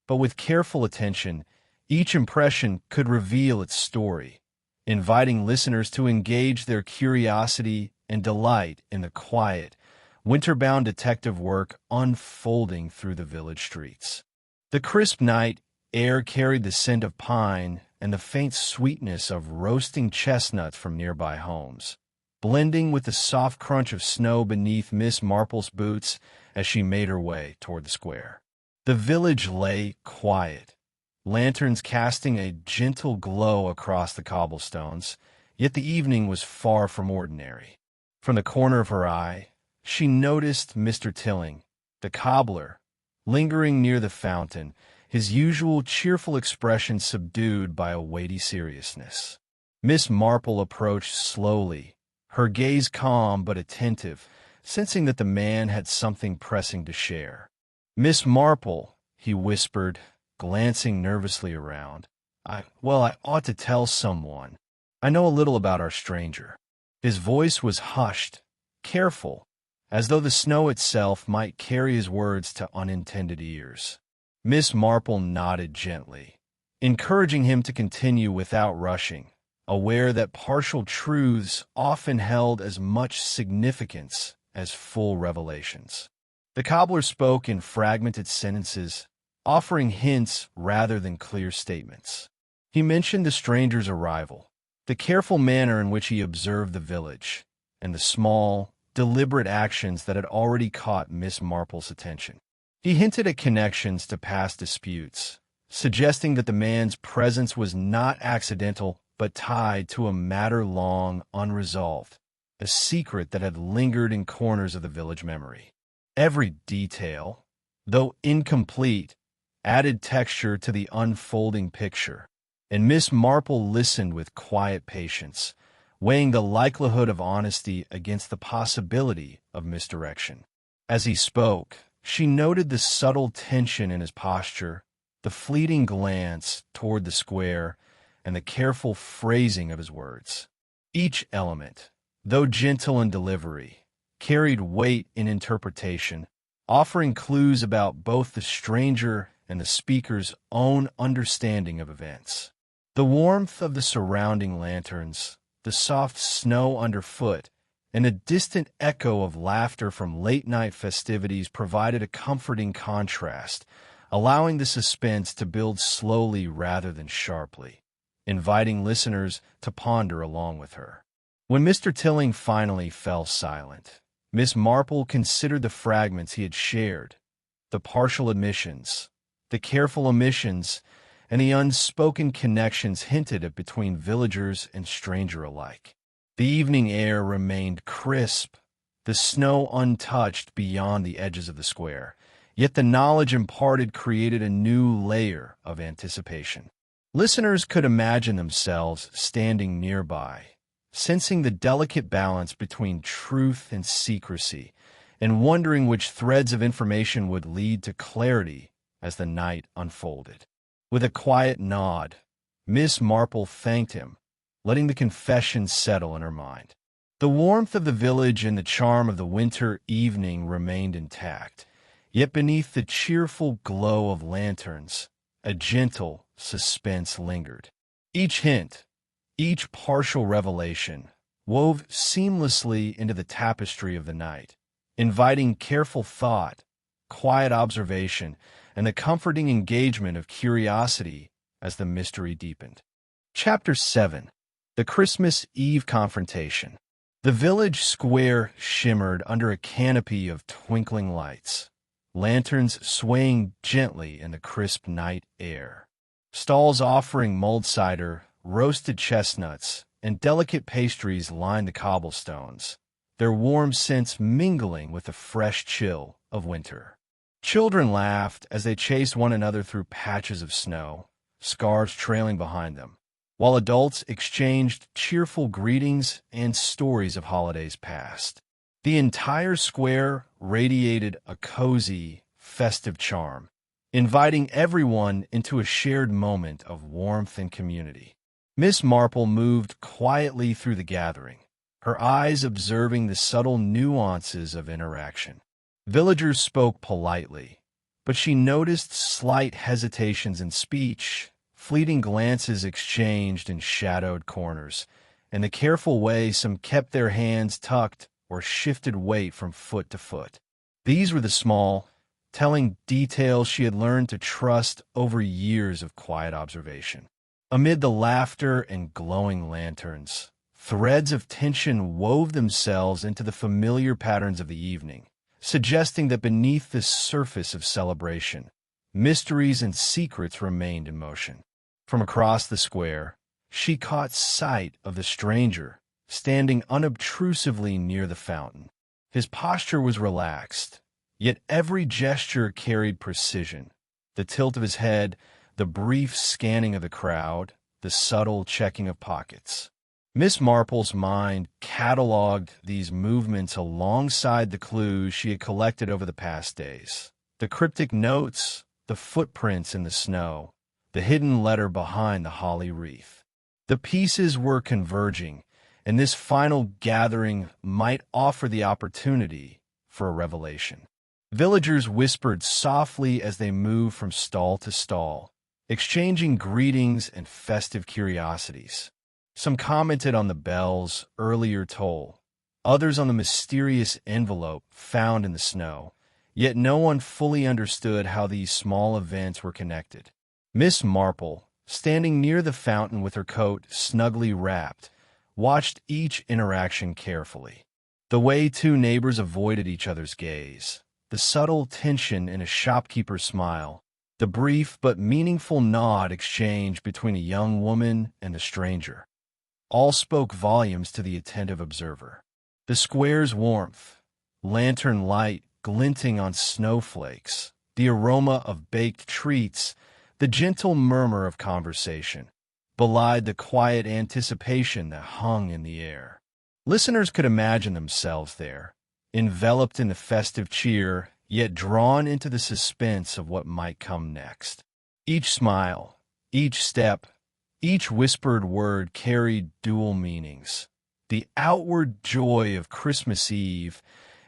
but with careful attention, each impression could reveal its story, inviting listeners to engage their curiosity and delight in the quiet, winter-bound detective work unfolding through the village streets. The crisp night air carried the scent of pine and the faint sweetness of roasting chestnuts from nearby homes, blending with the soft crunch of snow beneath Miss Marple's boots as she made her way toward the square. The village lay quiet, lanterns casting a gentle glow across the cobblestones, yet the evening was far from ordinary. From the corner of her eye, she noticed Mr. Tilling, the cobbler, lingering near the fountain, his usual cheerful expression subdued by a weighty seriousness. Miss Marple approached slowly, her gaze calm but attentive, sensing that the man had something pressing to share. "Miss Marple," he whispered, glancing nervously around. I ought to tell someone. I know a little about our stranger." His voice was hushed, careful, as though the snow itself might carry his words to unintended ears. Miss Marple nodded gently, encouraging him to continue without rushing, aware that partial truths often held as much significance as full revelations. The cobbler spoke in fragmented sentences, offering hints rather than clear statements. He mentioned the stranger's arrival, the careful manner in which he observed the village, and the small, deliberate actions that had already caught Miss Marple's attention. He hinted at connections to past disputes, suggesting that the man's presence was not accidental but tied to a matter long unresolved, a secret that had lingered in corners of the village memory. Every detail, though incomplete, added texture to the unfolding picture, and Miss Marple listened with quiet patience, weighing the likelihood of honesty against the possibility of misdirection. As he spoke, she noted the subtle tension in his posture, the fleeting glance toward the square, and the careful phrasing of his words. Each element, though gentle in delivery, carried weight in interpretation, offering clues about both the stranger and the speaker's own understanding of events. The warmth of the surrounding lanterns, the soft snow underfoot, and a distant echo of laughter from late-night festivities provided a comforting contrast, allowing the suspense to build slowly rather than sharply, inviting listeners to ponder along with her. When Mr. Tilling finally fell silent, Miss Marple considered the fragments he had shared, the partial admissions, the careful omissions, and the unspoken connections hinted at between villagers and stranger alike. The evening air remained crisp, the snow untouched beyond the edges of the square, yet the knowledge imparted created a new layer of anticipation. Listeners could imagine themselves standing nearby, sensing the delicate balance between truth and secrecy, and wondering which threads of information would lead to clarity as the night unfolded. With a quiet nod, Miss Marple thanked him, letting the confession settle in her mind. The warmth of the village and the charm of the winter evening remained intact, yet beneath the cheerful glow of lanterns, a gentle suspense lingered. Each hint, each partial revelation, wove seamlessly into the tapestry of the night, inviting careful thought, quiet observation, and the comforting engagement of curiosity as the mystery deepened. Chapter 7. The Christmas Eve Confrontation. The village square shimmered under a canopy of twinkling lights, lanterns swaying gently in the crisp night air. Stalls offering mulled cider, roasted chestnuts, and delicate pastries lined the cobblestones, their warm scents mingling with the fresh chill of winter. Children laughed as they chased one another through patches of snow, scarves trailing behind them, while adults exchanged cheerful greetings and stories of holidays past. The entire square radiated a cozy, festive charm, inviting everyone into a shared moment of warmth and community. Miss Marple moved quietly through the gathering, her eyes observing the subtle nuances of interaction. Villagers spoke politely, but she noticed slight hesitations in speech, fleeting glances exchanged in shadowed corners, and the careful way some kept their hands tucked or shifted weight from foot to foot. These were the small, telling details she had learned to trust over years of quiet observation. Amid the laughter and glowing lanterns, threads of tension wove themselves into the familiar patterns of the evening, suggesting that beneath this surface of celebration, mysteries and secrets remained in motion. From across the square, she caught sight of the stranger, standing unobtrusively near the fountain. His posture was relaxed, yet every gesture carried precision. The tilt of his head, the brief scanning of the crowd, the subtle checking of pockets. Miss Marple's mind cataloged these movements alongside the clues she had collected over the past days. The cryptic notes, the footprints in the snow, the hidden letter behind the holly wreath. The pieces were converging, and this final gathering might offer the opportunity for a revelation. Villagers whispered softly as they moved from stall to stall, exchanging greetings and festive curiosities. Some commented on the bell's earlier toll, others on the mysterious envelope found in the snow, yet no one fully understood how these small events were connected. Miss Marple, standing near the fountain with her coat snugly wrapped, watched each interaction carefully. The way two neighbors avoided each other's gaze, the subtle tension in a shopkeeper's smile, the brief but meaningful nod exchanged between a young woman and a stranger, all spoke volumes to the attentive observer. The square's warmth, lantern light glinting on snowflakes, the aroma of baked treats, the gentle murmur of conversation. belied the quiet anticipation that hung in the air. Listeners could imagine themselves there, enveloped in the festive cheer, yet drawn into the suspense of what might come next. Each smile, each step, each whispered word carried dual meanings: the outward joy of Christmas Eve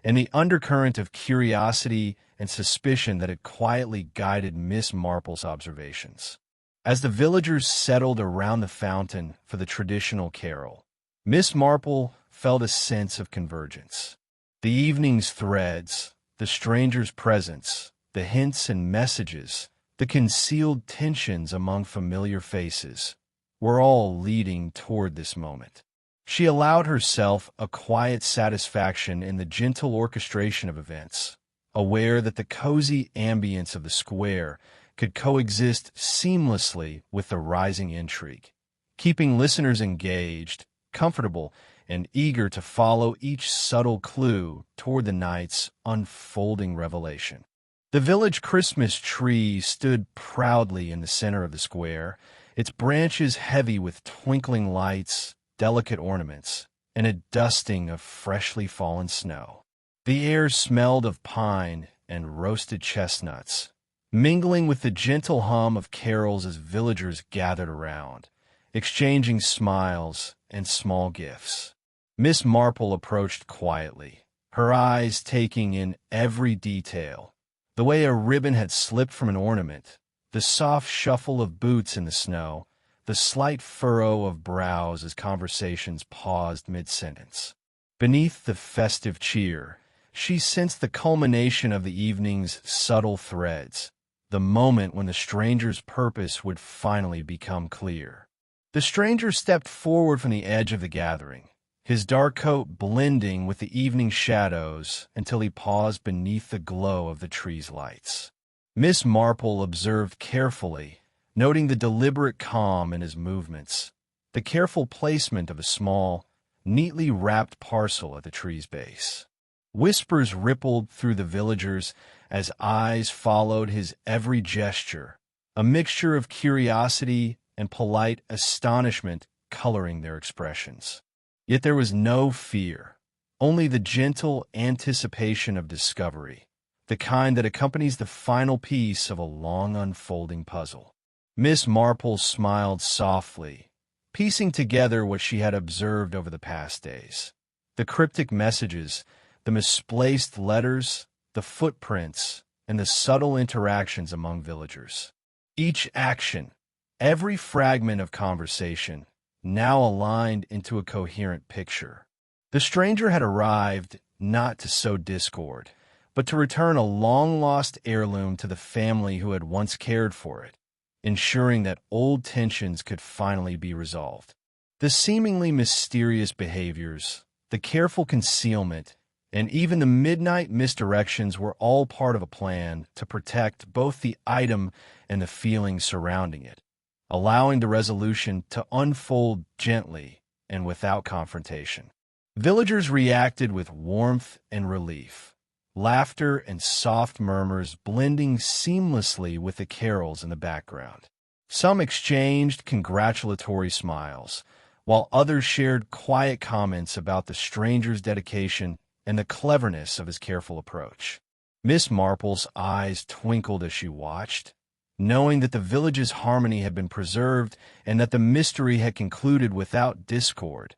and the undercurrent of curiosity and suspicion that had quietly guided Miss Marple's observations. As the villagers settled around the fountain for the traditional carol, Miss Marple felt a sense of convergence. The evening's threads, the stranger's presence, the hints and messages, the concealed tensions among familiar faces, were all leading toward this moment. She allowed herself a quiet satisfaction in the gentle orchestration of events, aware that the cozy ambience of the square could coexist seamlessly with the rising intrigue, keeping listeners engaged, comfortable, and eager to follow each subtle clue toward the night's unfolding revelation. The village Christmas tree stood proudly in the center of the square, its branches heavy with twinkling lights, delicate ornaments, and a dusting of freshly fallen snow. The air smelled of pine and roasted chestnuts, mingling with the gentle hum of carols as villagers gathered around, exchanging smiles and small gifts. Miss Marple approached quietly, her eyes taking in every detail: the way a ribbon had slipped from an ornament, the soft shuffle of boots in the snow, the slight furrow of brows as conversations paused mid-sentence. Beneath the festive cheer, she sensed the culmination of the evening's subtle threads, the moment when the stranger's purpose would finally become clear. The stranger stepped forward from the edge of the gathering, his dark coat blending with the evening shadows until he paused beneath the glow of the tree's lights. Miss Marple observed carefully, noting the deliberate calm in his movements, the careful placement of a small, neatly wrapped parcel at the tree's base. Whispers rippled through the villagers as eyes followed his every gesture, a mixture of curiosity and polite astonishment coloring their expressions. Yet there was no fear, only the gentle anticipation of discovery, the kind that accompanies the final piece of a long unfolding puzzle. Miss Marple smiled softly, piecing together what she had observed over the past days: the cryptic messages, the misplaced letters, the footprints, and the subtle interactions among villagers. Each action, every fragment of conversation, now aligned into a coherent picture. The stranger had arrived not to sow discord, but to return a long-lost heirloom to the family who had once cared for it, ensuring that old tensions could finally be resolved. The seemingly mysterious behaviors, the careful concealment, and even the midnight misdirections were all part of a plan to protect both the item and the feelings surrounding it, allowing the resolution to unfold gently and without confrontation. Villagers reacted with warmth and relief, laughter and soft murmurs blending seamlessly with the carols in the background. Some exchanged congratulatory smiles, while others shared quiet comments about the stranger's dedication and the cleverness of his careful approach. Miss Marple's eyes twinkled as she watched, knowing that the village's harmony had been preserved and that the mystery had concluded without discord,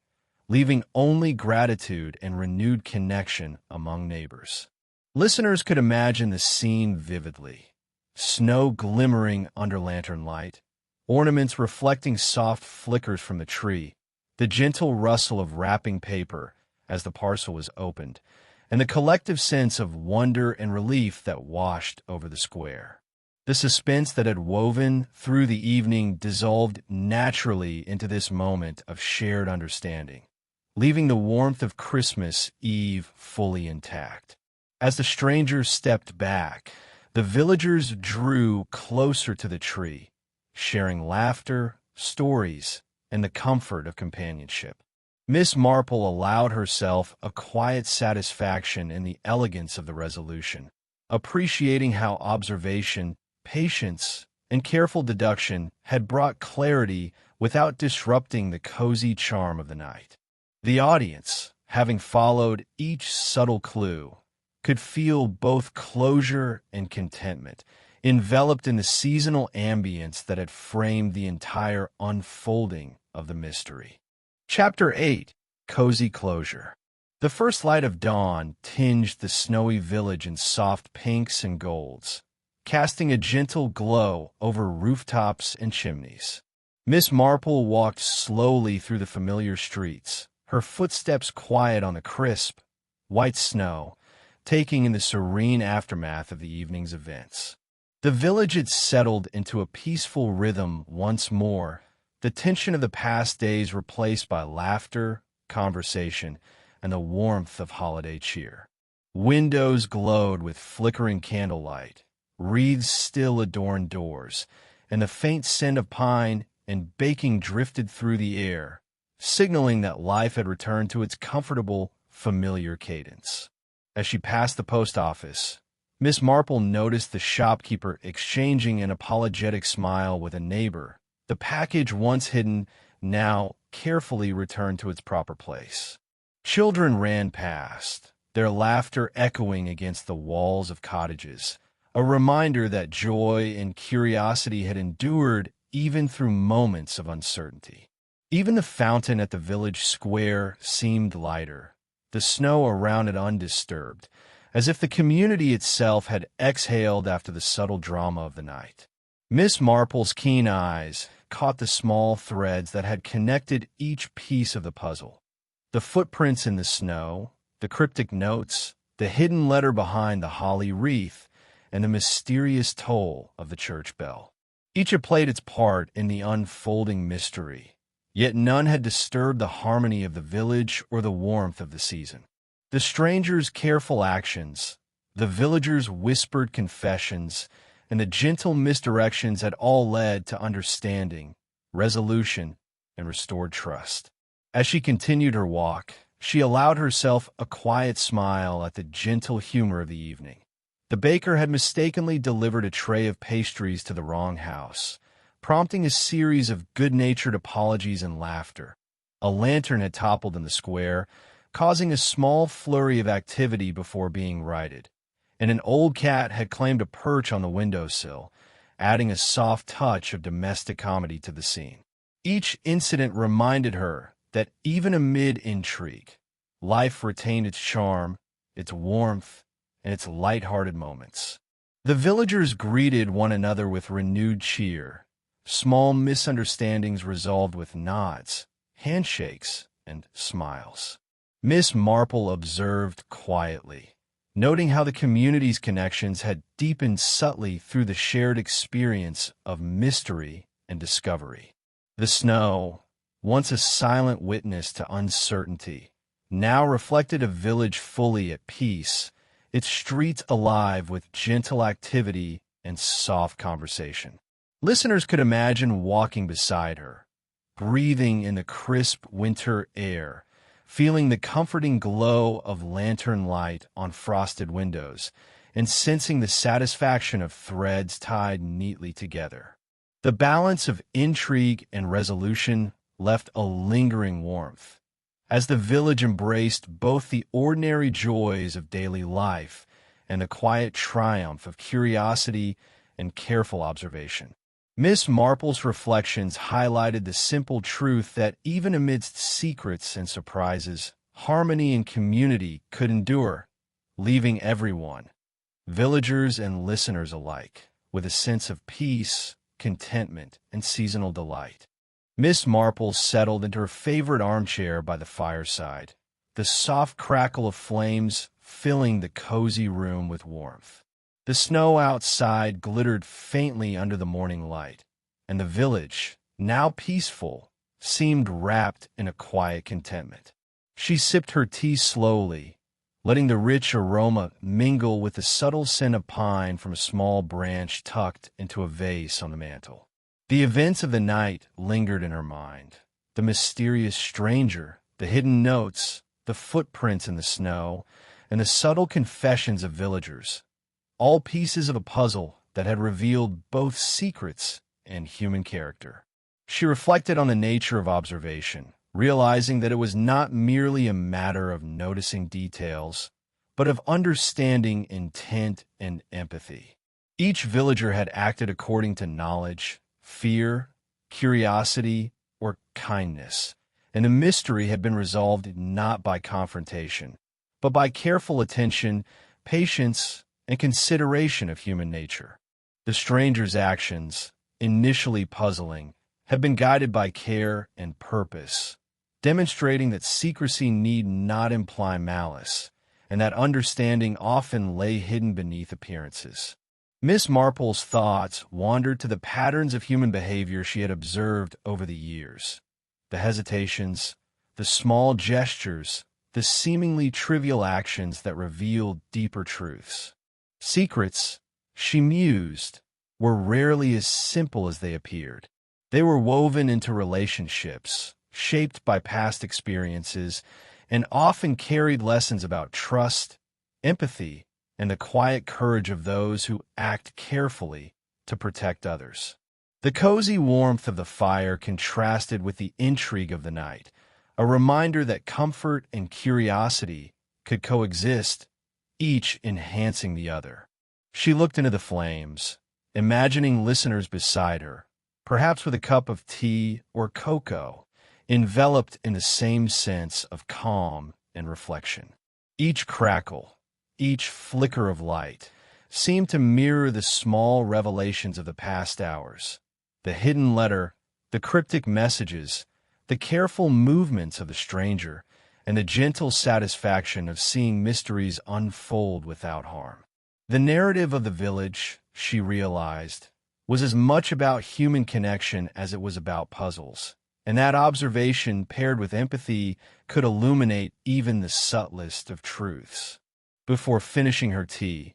leaving only gratitude and renewed connection among neighbors. Listeners could imagine the scene vividly: snow glimmering under lantern light, ornaments reflecting soft flickers from the tree, the gentle rustle of wrapping paper as the parcel was opened, and the collective sense of wonder and relief that washed over the square. The suspense that had woven through the evening dissolved naturally into this moment of shared understanding, leaving the warmth of Christmas Eve fully intact. As the strangers stepped back, the villagers drew closer to the tree, sharing laughter, stories, and the comfort of companionship. Miss Marple allowed herself a quiet satisfaction in the elegance of the resolution, appreciating how observation, patience, and careful deduction had brought clarity without disrupting the cozy charm of the night. The audience, having followed each subtle clue, could feel both closure and contentment, enveloped in the seasonal ambience that had framed the entire unfolding of the mystery. Chapter 8. Cozy Closure. The first light of dawn tinged the snowy village in soft pinks and golds, casting a gentle glow over rooftops and chimneys. Miss Marple walked slowly through the familiar streets, her footsteps quiet on the crisp, white snow, taking in the serene aftermath of the evening's events. The village had settled into a peaceful rhythm once more, the tension of the past days replaced by laughter, conversation, and the warmth of holiday cheer. Windows glowed with flickering candlelight, wreaths still adorned doors, and the faint scent of pine and baking drifted through the air, signaling that life had returned to its comfortable, familiar cadence. As she passed the post office, Miss Marple noticed the shopkeeper exchanging an apologetic smile with a neighbor, the package once hidden now carefully returned to its proper place. Children ran past, their laughter echoing against the walls of cottages, a reminder that joy and curiosity had endured even through moments of uncertainty. Even the fountain at the village square seemed lighter, the snow around it undisturbed, as if the community itself had exhaled after the subtle drama of the night. Miss Marple's keen eyes caught the small threads that had connected each piece of the puzzle. The footprints in the snow, the cryptic notes, the hidden letter behind the holly wreath, and the mysterious toll of the church bell. Each had played its part in the unfolding mystery, yet none had disturbed the harmony of the village or the warmth of the season. The stranger's careful actions, the villagers' whispered confessions, and the gentle misdirections had all led to understanding, resolution, and restored trust. As she continued her walk, she allowed herself a quiet smile at the gentle humor of the evening. The baker had mistakenly delivered a tray of pastries to the wrong house, prompting a series of good-natured apologies and laughter. A lantern had toppled in the square, causing a small flurry of activity before being righted, and an old cat had claimed a perch on the windowsill, adding a soft touch of domestic comedy to the scene. Each incident reminded her that even amid intrigue, life retained its charm, its warmth, and its light-hearted moments. The villagers greeted one another with renewed cheer, small misunderstandings resolved with nods, handshakes, and smiles. Miss Marple observed quietly, noting how the community's connections had deepened subtly through the shared experience of mystery and discovery. The snow, once a silent witness to uncertainty, now reflected a village fully at peace, its streets alive with gentle activity and soft conversation. Listeners could imagine walking beside her, breathing in the crisp winter air, feeling the comforting glow of lantern light on frosted windows, and sensing the satisfaction of threads tied neatly together. The balance of intrigue and resolution left a lingering warmth, as the village embraced both the ordinary joys of daily life and the quiet triumph of curiosity and careful observation. Miss Marple's reflections highlighted the simple truth that even amidst secrets and surprises, harmony and community could endure, leaving everyone, villagers and listeners alike, with a sense of peace, contentment, and seasonal delight. Miss Marple settled into her favorite armchair by the fireside, the soft crackle of flames filling the cozy room with warmth. The snow outside glittered faintly under the morning light, and the village, now peaceful, seemed wrapped in a quiet contentment. She sipped her tea slowly, letting the rich aroma mingle with the subtle scent of pine from a small branch tucked into a vase on the mantel. The events of the night lingered in her mind. The mysterious stranger, the hidden notes, the footprints in the snow, and the subtle confessions of villagers, all pieces of a puzzle that had revealed both secrets and human character. She reflected on the nature of observation, realizing that it was not merely a matter of noticing details, but of understanding intent and empathy. Each villager had acted according to knowledge, fear, curiosity, or kindness, and the mystery had been resolved not by confrontation, but by careful attention, patience, and consideration of human nature. The stranger's actions, initially puzzling, had been guided by care and purpose, demonstrating that secrecy need not imply malice, and that understanding often lay hidden beneath appearances. Miss Marple's thoughts wandered to the patterns of human behavior she had observed over the years. The hesitations, the small gestures, the seemingly trivial actions that revealed deeper truths. Secrets, she mused, were rarely as simple as they appeared. They were woven into relationships, shaped by past experiences, and often carried lessons about trust, empathy, and the quiet courage of those who act carefully to protect others. The cozy warmth of the fire contrasted with the intrigue of the night, a reminder that comfort and curiosity could coexist, each enhancing the other. She looked into the flames, imagining listeners beside her, perhaps with a cup of tea or cocoa, enveloped in the same sense of calm and reflection. Each crackle, each flicker of light, seemed to mirror the small revelations of the past hours, the hidden letter, the cryptic messages, the careful movements of the stranger, and the gentle satisfaction of seeing mysteries unfold without harm. The narrative of the village, she realized, was as much about human connection as it was about puzzles, and that observation paired with empathy could illuminate even the subtlest of truths. Before finishing her tea,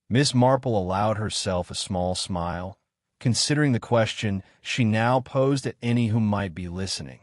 Miss Marple allowed herself a small smile, considering the question she now posed at any who might be listening.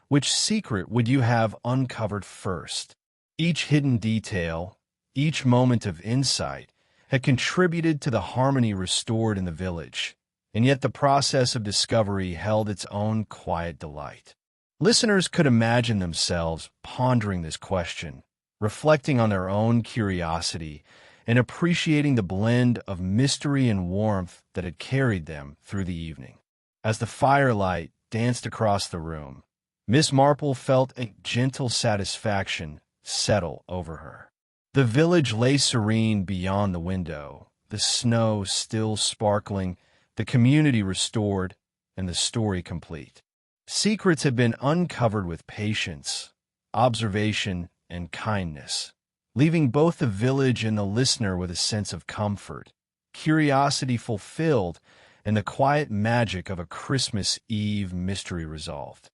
Which secret would you have uncovered first? Each hidden detail, each moment of insight, had contributed to the harmony restored in the village, and yet the process of discovery held its own quiet delight. Listeners could imagine themselves pondering this question, reflecting on their own curiosity, and appreciating the blend of mystery and warmth that had carried them through the evening. As the firelight danced across the room, Miss Marple felt a gentle satisfaction settle over her. The village lay serene beyond the window, the snow still sparkling, the community restored, and the story complete. Secrets had been uncovered with patience, observation, and kindness, leaving both the village and the listener with a sense of comfort, curiosity fulfilled, and the quiet magic of a Christmas Eve mystery resolved.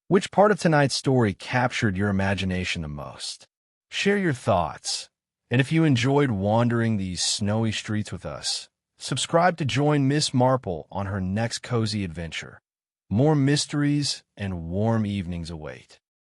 Which part of tonight's story captured your imagination the most? Share your thoughts, and if you enjoyed wandering these snowy streets with us, subscribe to join Miss Marple on her next cozy adventure. More mysteries and warm evenings await.